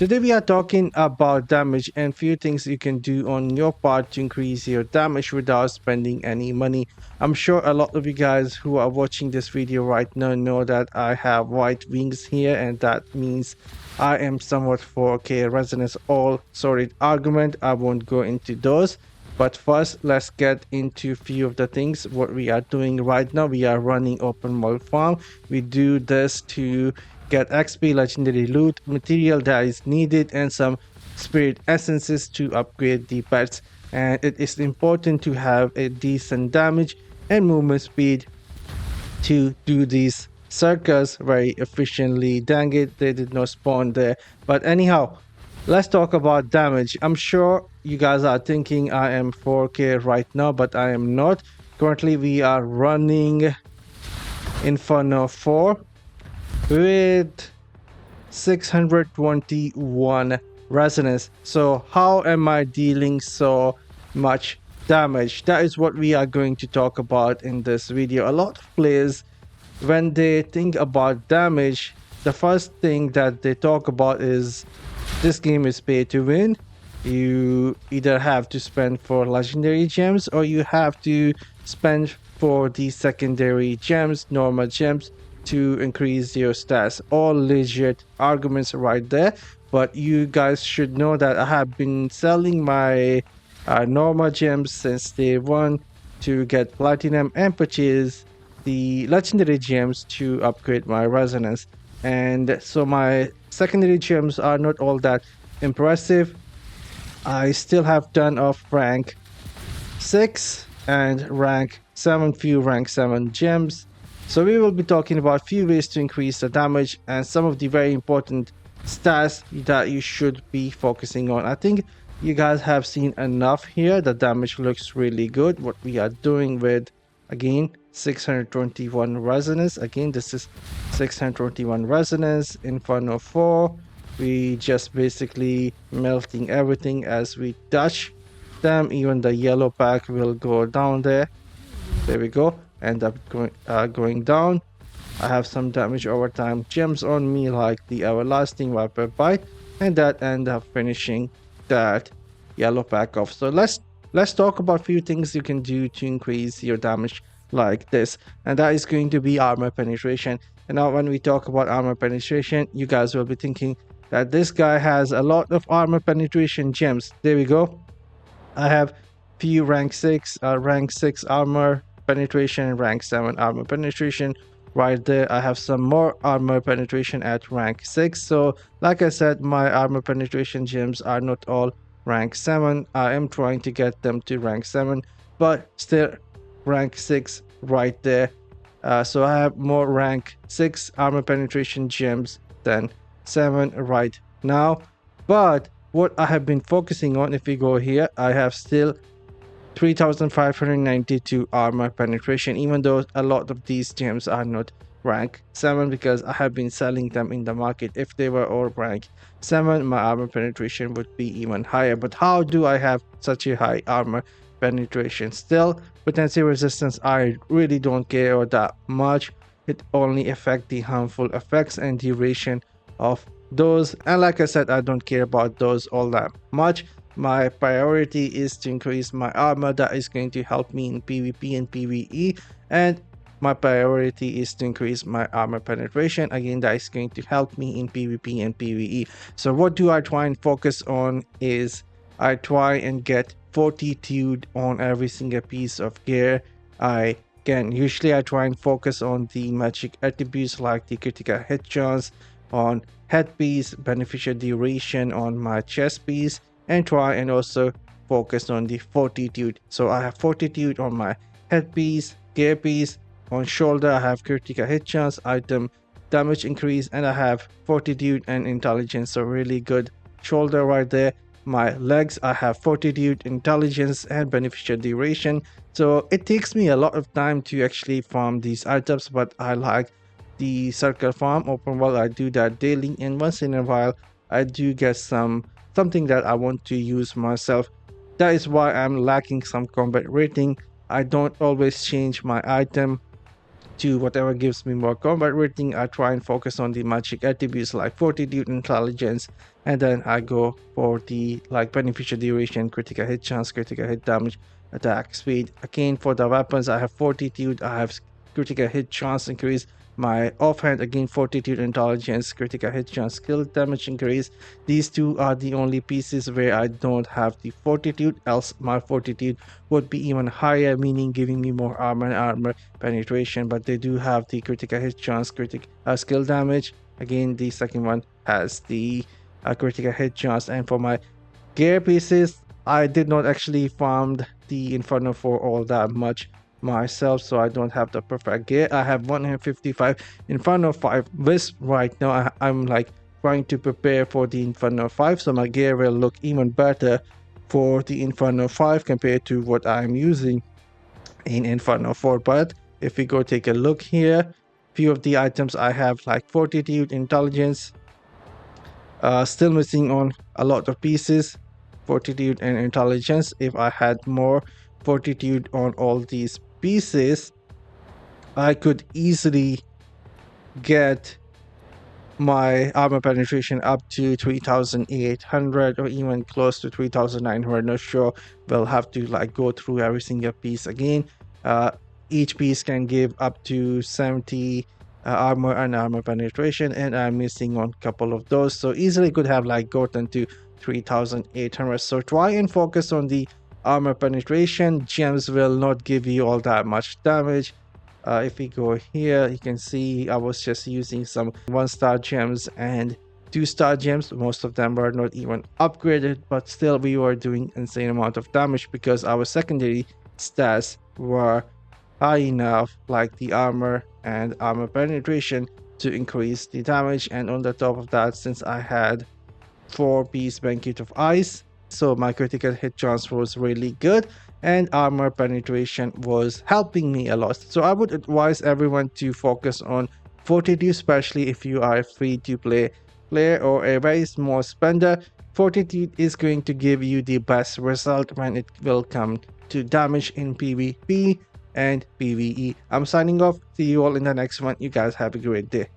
Today we are talking about damage and few things you can do on your part to increase your damage without spending any money. I'm sure a lot of you guys who are watching this video right now know that I have white wings here, and that means I am somewhat 4K resonance all sorted argument. I won't go into those. But first, let's get into a few of the things what we are doing right now. We are running open world farm. We do this to get XP, legendary loot, material that is needed, and some spirit essences to upgrade the pets. And it is important to have a decent damage and movement speed to do these circles very efficiently. Dang it, they did not spawn there. But anyhow, let's talk about damage. I'm sure you guys are thinking I am 4K right now, but I am not. Currently, we are running Inferno 4 with 621 resonance. So how am I dealing so much damage? That is what we are going to talk about in this video. A lot of players, when they think about damage, the first thing that they talk about is this game is pay to win. You either have to spend for legendary gems or you have to spend for the secondary gems, normal gems, to increase your stats. All legit arguments right there. But you guys should know that I have been selling my normal gems since day one to get platinum and purchase the legendary gems to upgrade my resonance. And so my secondary gems are not all that impressive. I still have ton of rank 6 and rank 7, few rank 7 gems. So we will be talking about few ways to increase the damage and some of the very important stats that you should be focusing on. I think you guys have seen enough here. The damage looks really good. What we are doing with, again, 621 resonance. Again, this is 621 resonance, Inferno 4. We just basically melting everything as we touch them. Even the yellow pack will go down there. There we go. End up going down. I have some damage over time gems on me, like the everlasting viper bite, and that end up finishing that yellow pack off. So let's talk about few things you can do to increase your damage like this, and that is going to be armor penetration. And now when we talk about armor penetration, you guys will be thinking that this guy has a lot of armor penetration gems. There we go. I have few rank 6 armor penetration, rank 7 armor penetration right there. I have some more armor penetration at rank 6. So like I said, my armor penetration gems are not all rank 7. I am trying to get them to rank 7, but still rank 6 right there. So I have more rank 6 armor penetration gems than 7 right now. But what I have been focusing on, if we go here, I have still 3592 armor penetration, even though a lot of these gems are not rank 7 because I have been selling them in the market. If they were all rank 7, my armor penetration would be even higher. But how do I have such a high armor penetration? Still, potency resistance, I really don't care that much. It only affects the harmful effects and duration of those, and like I said, I don't care about those all that much. My priority is to increase my armor. That is going to help me in PvP and PvE, and my priority is to increase my armor penetration. Again, that is going to help me in PvP and PvE. So what do I try and focus on is I try and get fortitude on every single piece of gear I can. Usually I try and focus on the magic attributes like the critical hit chance on headpiece, beneficial duration on my chest piece, and try and also focus on the fortitude. So I have fortitude on my headpiece, gear piece, on shoulder I have critical hit chance, item damage increase, and I have fortitude and intelligence. So really good shoulder right there. My legs I have fortitude, intelligence, and beneficial duration. So it takes me a lot of time to actually farm these items, but I like the circle farm open world. I do that daily, and once in a while I do get something that I want to use myself. That is why I'm lacking some combat rating. I don't always change my item to whatever gives me more combat rating. I try and focus on the magic attributes like fortitude, intelligence, and then I go for the like beneficial duration, critical hit chance, critical hit damage, attack speed. Again, for the weapons, I have fortitude, I have critical hit chance increase. My offhand, again, fortitude, intelligence, critical hit chance, skill damage increase. These two are the only pieces where I don't have the fortitude, else my fortitude would be even higher, meaning giving me more armor and armor penetration. But they do have the critical hit chance, skill damage. Again, the second one has the critical hit chance. And for my gear pieces, I did not actually farm the Inferno for all that much myself, so I don't have the perfect gear. I have 155 Inferno 5 Wisp right now. I'm like trying to prepare for the Inferno 5, so my gear will look even better for the Inferno 5 compared to what I'm using in Inferno 4. But if we go take a look here, few of the items I have like fortitude, intelligence, still missing on a lot of pieces, fortitude and intelligence. If I had more fortitude on all these pieces, I could easily get my armor penetration up to 3800 or even close to 3900. Not sure, we'll have to like go through every single piece again. Each piece can give up to 70 armor and armor penetration, and I'm missing on a couple of those, so easily could have like gotten to 3800. So try and focus on the armor penetration. Gems will not give you all that much damage. If we go here, you can see I was just using some 1-star gems and 2-star gems. Most of them were not even upgraded, but still we were doing insane amount of damage because our secondary stats were high enough, like the armor and armor penetration, to increase the damage. And on the top of that, since I had 4-piece Banquet of Ice, so my critical hit chance was really good and armor penetration was helping me a lot. So I would advise everyone to focus on fortitude, especially if you are a free to play player or a very small spender. Fortitude is going to give you the best result when it will come to damage in PvP and PvE. I'm signing off. See you all in the next one. You guys have a great day.